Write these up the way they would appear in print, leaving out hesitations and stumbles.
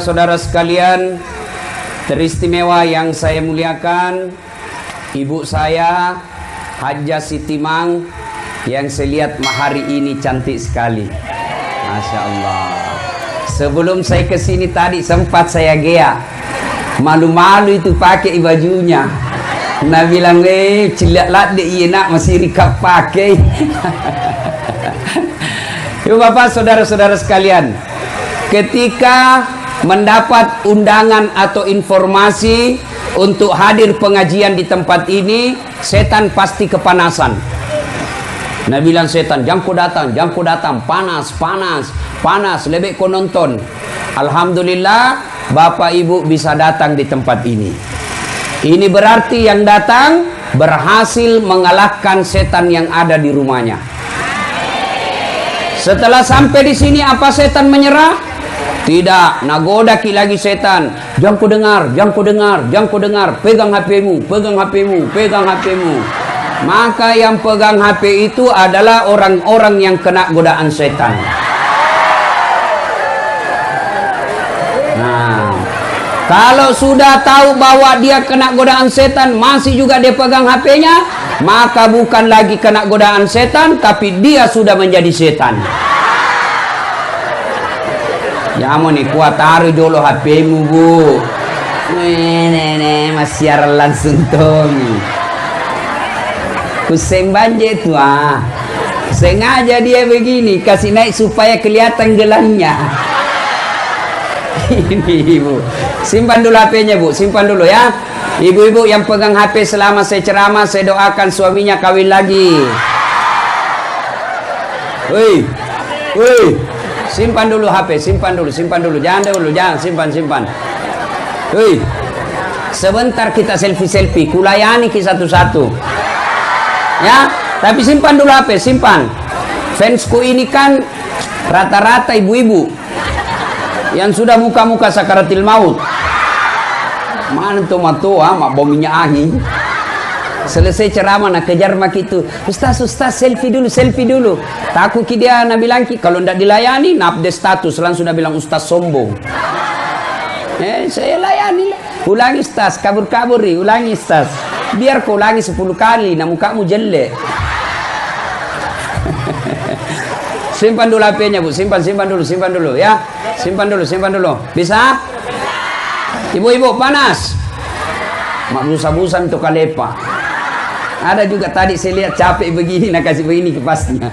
saudara-saudara sekalian teristimewa yang saya muliakan, ibu saya Hajjah Siti Mang yang saya lihat hari ini cantik sekali, Masya Allah. Sebelum saya kesini tadi sempat saya gea, malu-malu itu pakai bajunya. Nah bilang, cilat lat deh, iya nak masih rikap pakai. Yuk Bapak, saudara-saudara sekalian, ketika mendapat undangan atau informasi untuk hadir pengajian di tempat ini, setan pasti kepanasan. Nah bilang setan, jangan kau datang, panas, lebih kau nonton. Alhamdulillah, Bapak Ibu bisa datang di tempat ini. Ini berarti yang datang berhasil mengalahkan setan yang ada di rumahnya. Setelah sampai di sini, apa setan menyerah? Tidak, nagoda lagi setan. Jangan kau dengar. Pegang HP-mu. Maka yang pegang HP itu adalah orang-orang yang kena godaan setan. Nah, kalau sudah tahu bahwa dia kena godaan setan, masih juga dia pegang HP-nya, maka bukan lagi kena godaan setan, tapi dia sudah menjadi setan. Ya mau nih kuat taruh dulu HP-mu bu. Masih langsung tong. Kuseng banjir tuh sengaja dia begini, kasih naik supaya kelihatan gelangnya. Ini ibu, simpan dulu HP-nya bu, simpan dulu ya. Ibu-ibu yang pegang HP selama saya ceramah, saya doakan suaminya kawin lagi. Woi, simpan dulu HP, simpan dulu, jangan simpan. Woi, sebentar kita selfie, kulayani ke satu-satu. Ya, tapi simpan dulu HP, simpan. Fansku ini kan rata-rata ibu-ibu yang sudah muka-muka sakaratil maut. Mana tuh mak bau minyak angin. Selesai ceramah nak kejar mak itu, Ustaz selfie dulu. Takut dia nak bilang kalau ndak dilayani nak update status, langsung sudah bilang Ustaz sombong. Saya layani, ulangi Ustaz, kabur ulangi Ustaz. Biar kau ulangi 10 kali, nak mukamu jelek. Simpan dulu HP-nya bu, simpan dulu ya. Simpan dulu. Bisa? Ibu-ibu panas. Mak busa-busan tuh kalepa. Ada juga tadi saya lihat capek begini, nak kasih begini kipasnya.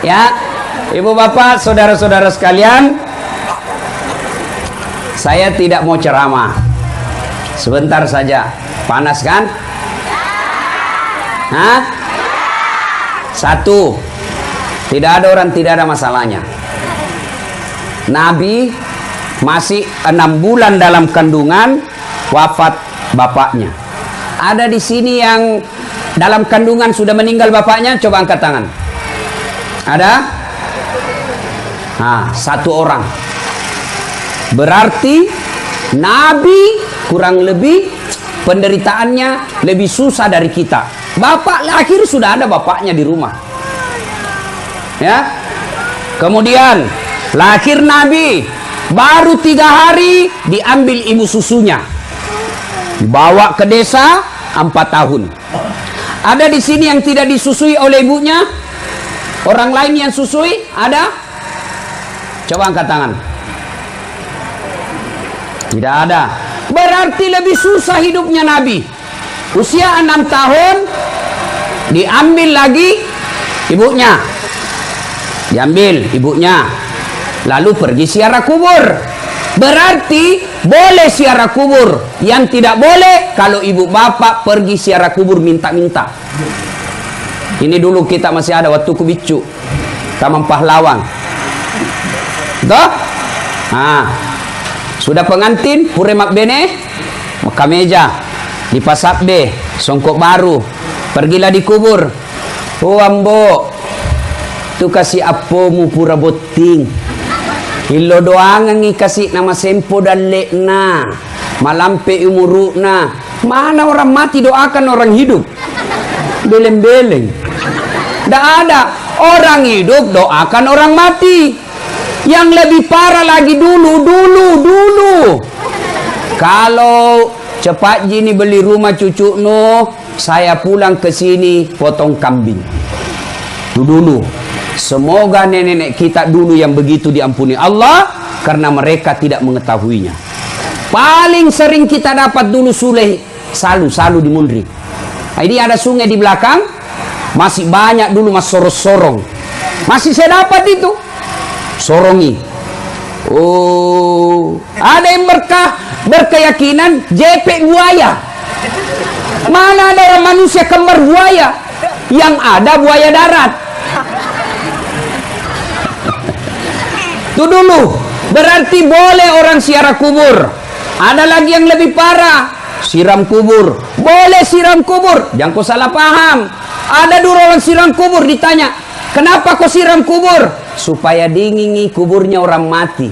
Ya, ibu bapak, saudara-saudara sekalian, saya tidak mau ceramah. Sebentar saja. Panas kan? Hah? Satu, tidak ada orang tidak ada masalahnya. Nabi masih 6 bulan dalam kandungan, wafat bapaknya. Ada di sini yang dalam kandungan sudah meninggal bapaknya, coba angkat tangan. Ada? Nah, 1 orang. Berarti Nabi kurang lebih penderitaannya lebih susah dari kita. Bapak lahir sudah ada bapaknya di rumah. Ya. Kemudian lahir Nabi, baru 3 hari diambil ibu susunya, dibawa ke desa 4 tahun. Ada di sini yang tidak disusui oleh ibunya? Orang lain yang susui? Ada? Coba angkat tangan. Tidak ada. Berarti lebih susah hidupnya Nabi. Usia 6 tahun diambil lagi ibunya. Diambil ibunya. Lalu pergi ziarah kubur. Berarti boleh ziarah kubur. Yang tidak boleh kalau ibu bapak pergi ziarah kubur minta-minta. Ini dulu kita masih ada waktu kubicu, Taman Pahlawan. Toh? Nah, sudah pengantin pure mak bene, maka meja di pasap be, songkok baru, pergilah di kubur. Oh ambo, tu kasih apomu pura boting. Ilo doangan ngi kasih nama sempo dan lekna, malampe umurukna. Mana orang mati doakan orang hidup? Beleng-beleng. Tidak ada. Orang hidup doakan orang mati. Yang lebih parah lagi dulu. Kalau cepat gini beli rumah cucu no, saya pulang ke sini potong kambing. Dulu. Semoga nenek-nenek kita dulu yang begitu diampuni Allah karena mereka tidak mengetahuinya. Paling sering kita dapat dulu sule salu di Mundri. Ini ada sungai di belakang, masih banyak dulu mas sorong. Masih saya dapat itu. Sorongi. Oh, ada yang berkeyakinan jepek buaya. Mana ada orang manusia kembar buaya? Yang ada buaya darat. Itu dulu. Berarti boleh orang siarah kubur. Ada lagi yang lebih parah, siram kubur. Boleh siram kubur, jangan kau salah paham. Ada dulu orang siram kubur, ditanya, kenapa kau siram kubur? Supaya dingin kuburnya orang mati.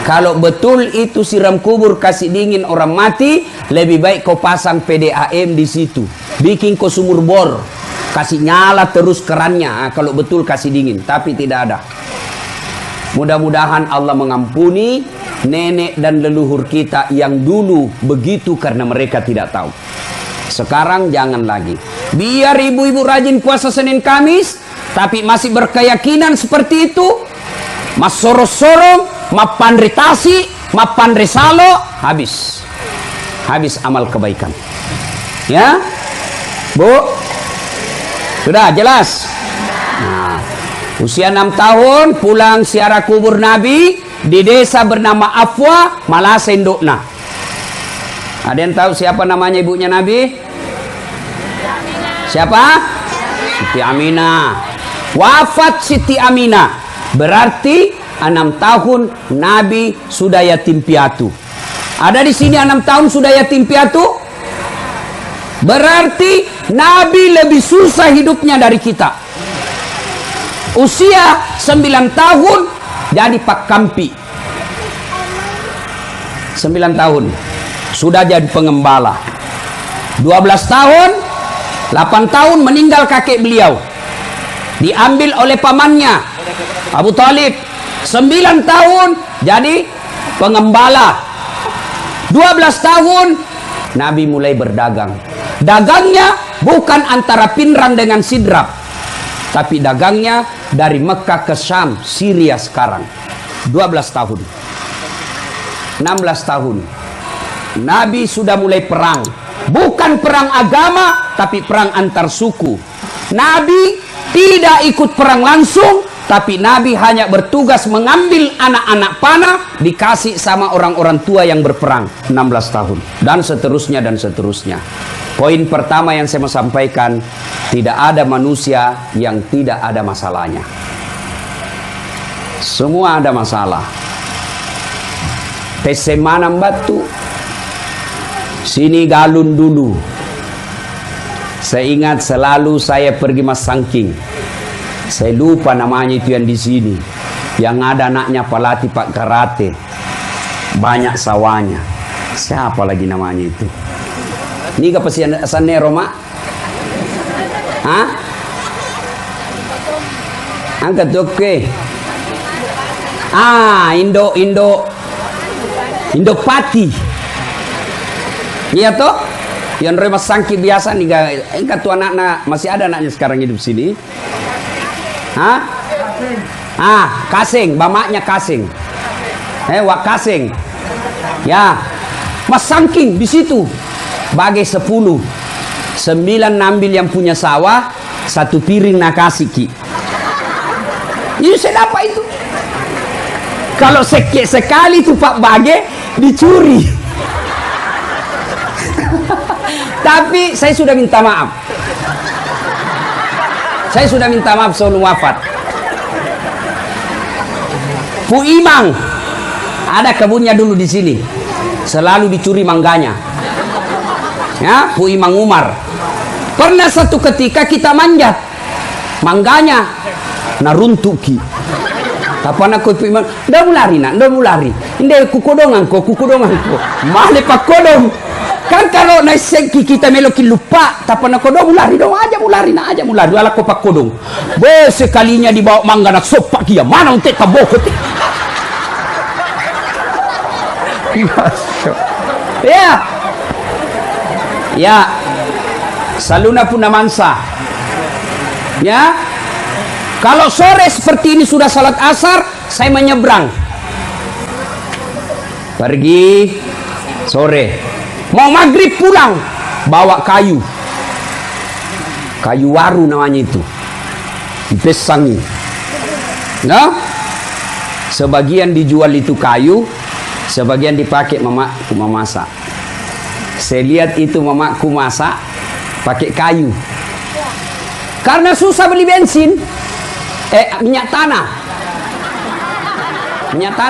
Kalau betul itu siram kubur kasih dingin orang mati, lebih baik kau pasang PDAM di situ. Bikin kau sumur bor, kasih nyala terus kerannya. Kalau betul kasih dingin, tapi tidak ada. Mudah-mudahan Allah mengampuni nenek dan leluhur kita yang dulu begitu karena mereka tidak tahu. Sekarang jangan lagi. Biar ibu-ibu rajin puasa Senin Kamis, tapi masih berkeyakinan seperti itu. Mas sorong, mapan ritasi, mapan resalo, habis amal kebaikan. Ya, Bu, sudah jelas. Nah, usia 6 tahun pulang ziarah kubur Nabi di desa bernama Afwa, malah sendokna. Ada yang tahu siapa namanya ibunya Nabi? Siapa? Siti Aminah. Wafat Siti Aminah. Berarti 6 tahun Nabi sudah yatim piatu. Ada di sini 6 tahun sudah yatim piatu? Berarti Nabi lebih susah hidupnya dari kita. Usia 9 tahun jadi Pak Kampi. 9 tahun sudah jadi pengembala. 12 tahun, 8 tahun meninggal kakek beliau. Diambil oleh pamannya Abu Talib. 9 tahun jadi pengembala. 12 tahun Nabi mulai berdagang. Dagangnya bukan antara Pinrang dengan Sidrap, tapi dagangnya dari Mekah ke Syam, Syria sekarang. 12 tahun. 16 tahun Nabi sudah mulai perang. Bukan perang agama, tapi perang antar suku. Nabi tidak ikut perang langsung, tapi Nabi hanya bertugas mengambil anak-anak panah, dikasih sama orang-orang tua yang berperang. 16 tahun. Dan seterusnya dan seterusnya. Poin pertama yang saya mau sampaikan, tidak ada manusia yang tidak ada masalahnya. Semua ada masalah. Tesemanam batu. Sini galun dulu. Saya ingat selalu saya pergi Mas Sangking. Saya lupa namanya itu yang di sini. Yang ada anaknya pelatih Pak Karate. Banyak sawahnya. Siapa lagi namanya itu? Ini ke Sanero, Mak? Hah? Angkat oke. Indo Pati. Iya toh? Yang Mas Sangki biasa nih, enggak tuh anak-anak, masih ada anaknya sekarang hidup sini. Hah? Kasing, bamaknya Kasing. Wak Kasing. Ya. Mas Sangking di situ. Bagai 10. 9 nambil yang punya sawah, 1 piring nakasi ki. Ini saya dapat itu. Kalau sekali itu Pak Bage dicuri. Tapi saya sudah minta maaf. Saya sudah minta maaf sebelum wafat. Pu Imang ada kebunnya dulu di sini. Selalu dicuri mangganya. Ya, Pu Imang Umar. Pernah satu ketika kita manjat mangganya naruntuki. Apa nak kau Pu Imang? Dah mulari nak, dah mulari. Inde kukodongan ko. Male pak kodong. Kan kalau naisengki kita melokin lupa, tapi nak kodong mulari dong aja mulari dua kopak kodong. Be sekalinya dibawa mangga nak sopak dia mana untuk kabokot. Ya, saluna pun namansa. Ya, kalau sore seperti ini sudah salat asar, saya menyeberang. Pergi sore. Mau maghrib pulang, bawa kayu waru namanya itu, dipesangi. Nah, sebagian dijual itu kayu, sebagian dipakai mamaku memasak. Saya lihat itu mamaku masak pakai kayu, karena susah beli bensin, minyak tanah,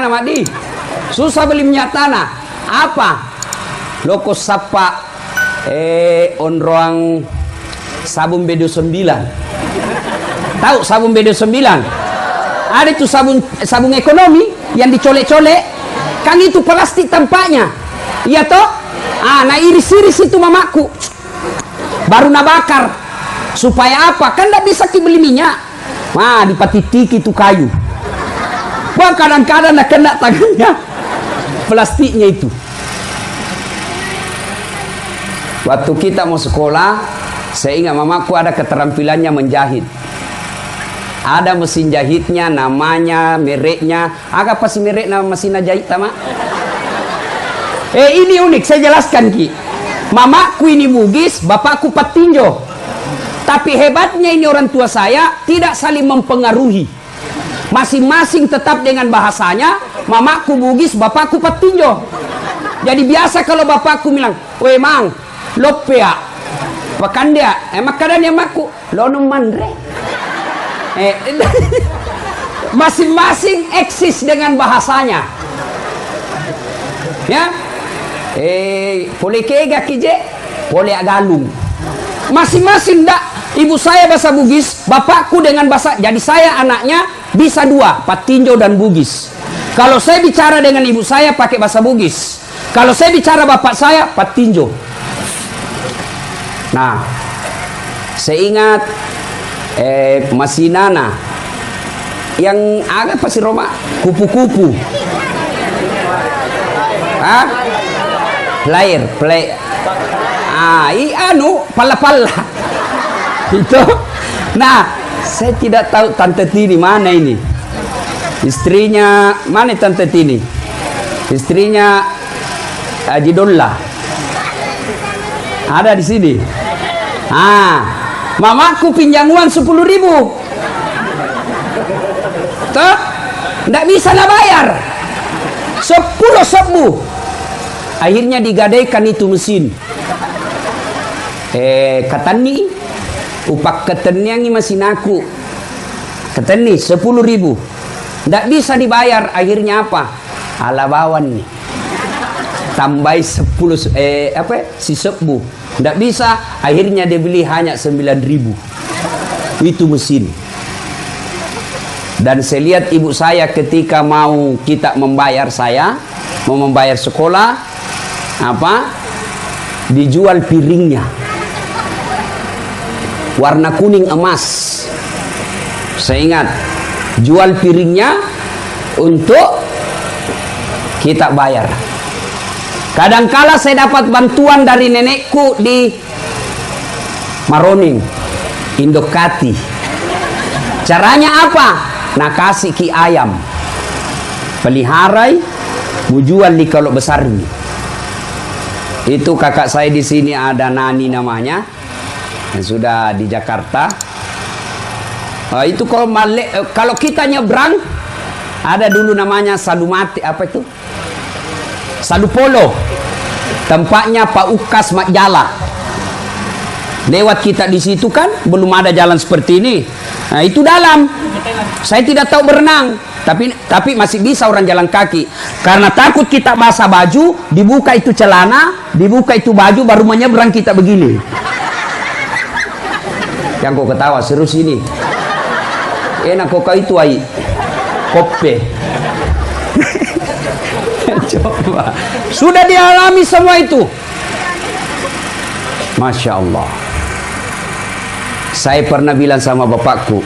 Madi, susah beli minyak tanah. Apa? Loko sapa onroang sabun BD9. Tahu sabun BD9? Ada itu sabun ekonomi yang dicolek-colek. Kan itu plastik tampaknya. Iya toh? Nah iris-iris itu mamaku. Baru nabakar. Supaya apa? Kan tidak bisa dibeli minyak. Nah dipatitik itu kayu. Wah kadang-kadang nak kena tangannya plastiknya itu. Waktu kita mau sekolah, saya ingat mamaku ada keterampilannya menjahit. Ada mesin jahitnya, namanya, mereknya. Apa sih merek nama mesin jahit, Tama? Ini unik, saya jelaskan, Ki. Mamaku ini Bugis, bapakku Patinjo. Tapi hebatnya ini orang tua saya tidak saling mempengaruhi. Masing-masing tetap dengan bahasanya. Mamaku Bugis, bapakku Patinjo. Jadi biasa kalau bapakku bilang, "Weh Mang, lopea pakan dia makanan yang maku lono mandre." Masing-masing eksis dengan bahasanya. Ya, boleh kega kije, boleh agalung. Masing-masing dak. Ibu saya bahasa Bugis, bapakku dengan bahasa. Jadi saya anaknya bisa dua, Patinjo dan Bugis. Kalau saya bicara dengan ibu saya pakai bahasa Bugis. Kalau saya bicara bapak saya Patinjo. Nah, saya ingat Masinana yang agak pasti Roma kupu-kupu. Player. Pala-pala. Itu. Nah, saya tidak tahu Tante Tini mana ini. Istrinya mana Tante Tini? Istrinya Haji Dolla. Ada di sini. Mamaku pinjam uang 10.000. Tuh, nggak bisa lah bayar. 10.000. Akhirnya digadaikan itu mesin. Katani, upak keteniangi mesin aku. Keteni 10.000. Nggak bisa dibayar. Akhirnya apa? Alabawan nih. Tambah 10 si 10. Nggak bisa, akhirnya dia beli hanya 9.000. Itu mesin. Dan saya lihat ibu saya ketika mau kita membayar mau membayar sekolah, dijual piringnya. Warna kuning emas. Saya ingat, jual piringnya untuk kita bayar. Kadangkala saya dapat bantuan dari nenekku di Maroning, Indokati. Caranya apa? Nah, kasih ki ayam, peliharai, mujual di kalau besar ini. Itu kakak saya di sini ada Nani namanya, yang sudah di Jakarta. Itu kalau kita nyebrang, ada dulu namanya Salumati, Salupolo, tempatnya Pak Ukas Makjala. Lewat kita di situ kan, belum ada jalan seperti ini. Nah, itu dalam. Saya tidak tahu berenang, tapi masih bisa orang jalan kaki. Karena takut kita basah baju, dibuka itu celana, dibuka itu baju, baru menyeberang kita begini. Yang kau ketawa seru sini. Enak kau itu ai. Kope. Coba. Sudah dialami semua itu. Masya Allah. Saya pernah bilang sama bapakku,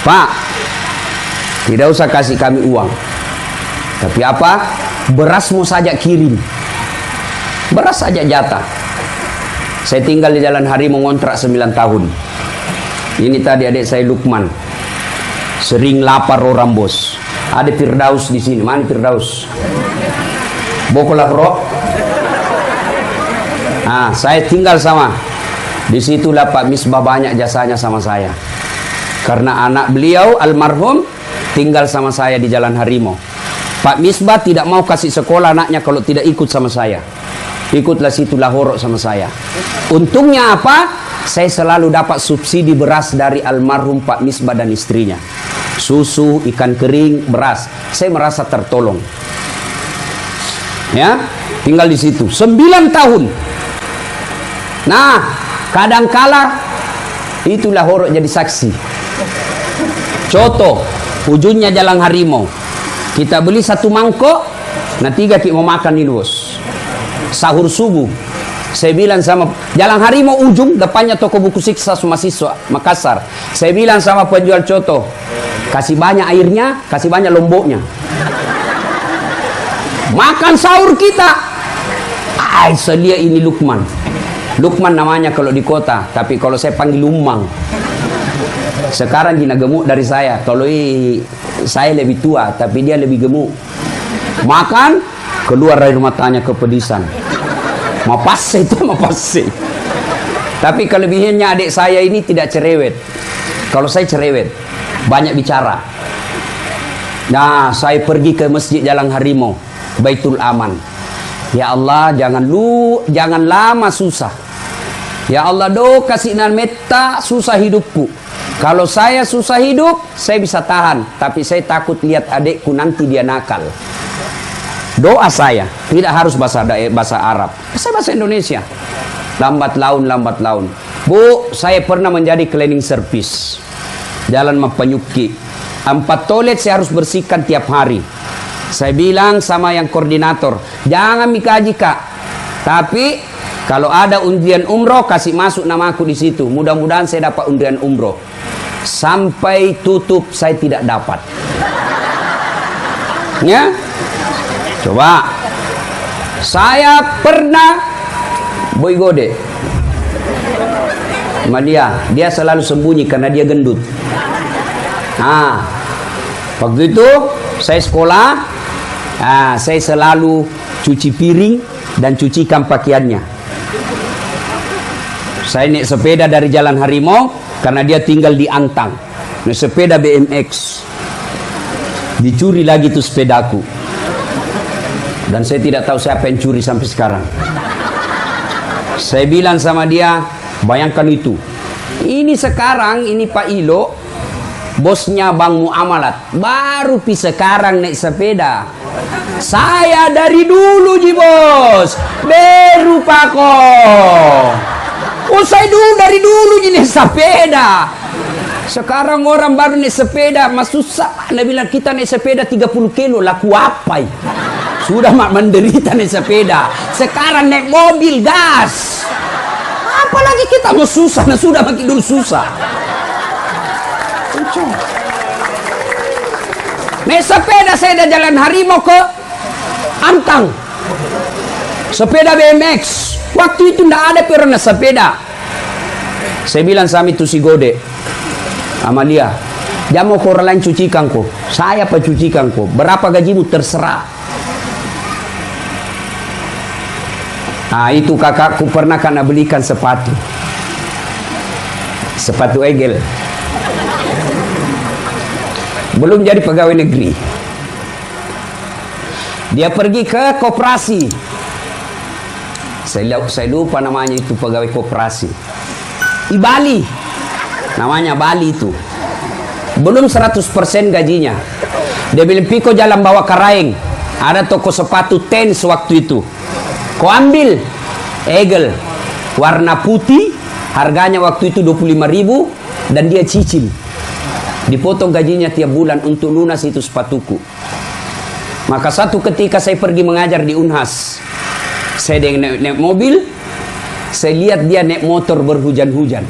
Pak, tidak usah kasih kami uang, tapi apa? Berasmu saja kirim. Beras saja jatah. Saya tinggal di Jalan Harimau ngontrak 9 tahun. Ini tadi adik saya Lukman. Sering lapar orang bos. Ada Firdaus di sini. Mana Firdaus? Bokolah bro. Nah, saya tinggal sama. Disitulah Pak Misbah banyak jasanya sama saya. Karena anak beliau almarhum tinggal sama saya di Jalan Harimau. Pak Misbah tidak mau kasih sekolah anaknya kalau tidak ikut sama saya. Ikutlah situ Lahorok sama saya. Untungnya apa? Saya selalu dapat subsidi beras dari almarhum Pak Misbah dan istrinya. Susu, ikan kering, beras. Saya merasa tertolong. Ya, tinggal di situ 9 tahun. Nah, kadangkala itu Lahorok jadi saksi. Contoh, ujungnya Jalan Harimau. Kita beli 1 mangkok, nah 3 kita mau makan ini bos. Sahur subuh. Saya bilang sama Jalan Harimau ujung, depannya toko buku Siksa mahasiswa Makassar. Saya bilang sama penjual coto, kasih banyak airnya, kasih banyak lomboknya. Makan sahur kita. Selia ini Lukman. Lukman namanya kalau di kota, tapi kalau saya panggil Lumang. Sekarang dia gemuk dari saya. Kalau saya lebih tua, tapi dia lebih gemuk. Makan, keluar dari rumah tanya kepedisan. Mapase itu mapase. Tapi kelebihannya adik saya ini tidak cerewet. Kalau saya cerewet, banyak bicara. Nah, saya pergi ke masjid Jalan Harimau, Baitul Aman. Ya Allah, jangan lama susah. Ya Allah, kasih meta susah hidupku. Kalau saya susah hidup, saya bisa tahan. Tapi saya takut lihat adikku nanti dia nakal. Doa saya tidak harus bahasa Arab, saya bahasa Indonesia. Lambat laun. Bu, saya pernah menjadi cleaning service Jalan Mapanyuki. 4 toilet saya harus bersihkan tiap hari. Saya bilang sama yang koordinator, jangan mikaji kak, tapi kalau ada undian umroh kasih masuk nama aku di situ. Mudah-mudahan saya dapat undian umroh. Sampai tutup saya tidak dapat. Ya. Coba, saya pernah boy gode sama dia selalu sembunyi karena dia gendut. Nah, waktu itu saya sekolah, saya selalu cuci piring dan cucikan pakaiannya. Saya naik sepeda dari Jalan Harimau karena dia tinggal di Antang. Naik sepeda BMX, dicuri lagi tuh sepedaku. Dan saya tidak tahu siapa yang curi sampai sekarang. Saya bilang sama dia, bayangkan itu. Ini sekarang, ini Pak Ilo, bosnya Bang Muamalat. Baru sekarang naik sepeda. Saya dari dulu ji bos. Baru Pak Ko. Oh saya dari dulu ji naik sepeda. Sekarang orang baru naik sepeda, mas susah. Anda bilang kita naik sepeda 30 kilo, laku apa ya? Sudah menderita naik sepeda. Sekarang naik mobil gas. Apalagi kita mau susah, nah sudah makin dulu susah. Naik sepeda saya dari Jalan Harimau ke Antang. Sepeda BMX. Waktu itu tidak ada pernah sepeda. Saya bilang sama itu si Gode, Amalia, dia mau orang lain cucikan kok. Saya apa cucikan kok. Berapa gajimu terserah. Nah itu kakakku pernah karena belikan sepatu Egel. Belum jadi pegawai negeri. Dia pergi ke koperasi. Saya lupa namanya itu pegawai koperasi. Di Bali. Namanya Bali itu. Belum 100% gajinya. Dia bilang, Piko jalan bawa Karaeng. Ada toko sepatu Tens waktu itu. Kau ambil Egel warna putih, harganya waktu itu 25.000 dan dia cicil. Dipotong gajinya tiap bulan untuk lunas itu sepatuku. Maka satu ketika saya pergi mengajar di Unhas. Saya naik mobil, Saya lihat dia naik motor berhujan-hujan.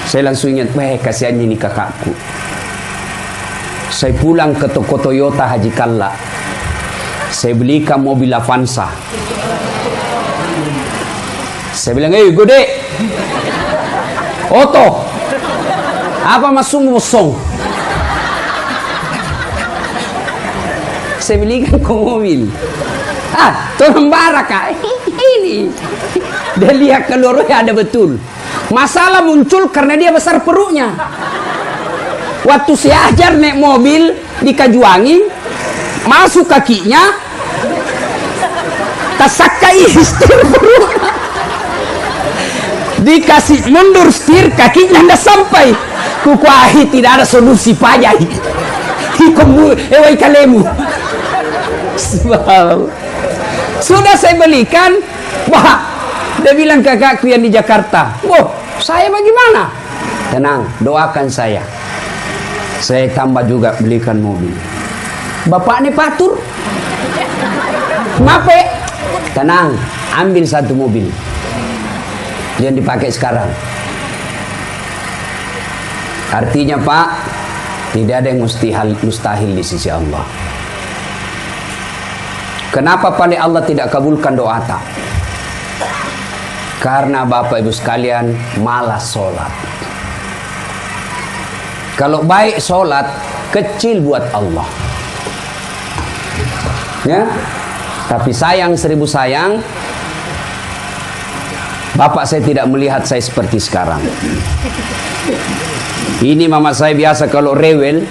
Saya langsung ingat, kasihan ini kakakku. Saya pulang ke toko Toyota Haji Kalla. Saya belikan mobil Avanza. Saya bilang, gede, Oto, apa masuk mosong? Saya belikan ke mobil. Tolong barak kak. Ini. Dia lihat keluarnya ada betul. Masalah muncul karena dia besar perutnya. Waktu saya ajar naik mobil di Kajuwangi, masuk kakinya, kesakai setir perut. Dikasih mundur setir, kakinya tidak sampai. Kukuahi tidak ada solusi payah. Kalemu. Sudah saya belikan. Wah, dia bilang kakakku yang di Jakarta, saya bagaimana? Tenang, doakan saya. Saya tambah juga belikan mobil. Bapak ini patur. Kenapa? Tenang, ambil satu mobil yang dipakai sekarang. Artinya Pak, tidak ada yang mustahil di sisi Allah. Kenapa paling Allah tidak kabulkan doa tak? Karena Bapak Ibu sekalian malas sholat. Kalau baik sholat, kecil buat Allah. Ya, tapi sayang 1000 sayang, Bapak saya tidak melihat saya seperti sekarang. Ini mama saya biasa kalau rewel,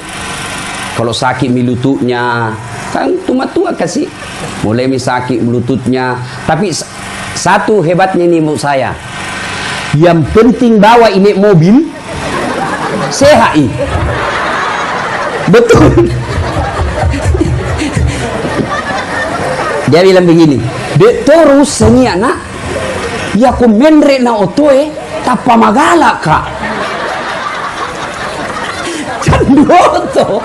kalau sakit lututnya, kan tua kasih, mulai sakit lututnya. Tapi satu hebatnya ini ibu saya, yang penting bawa ini mobil sehat. Betul. Dia bilang begini, dek terus seni anak, ya ku menre na otoe tapa magala kak. Candoto.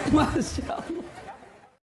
Masya Allah.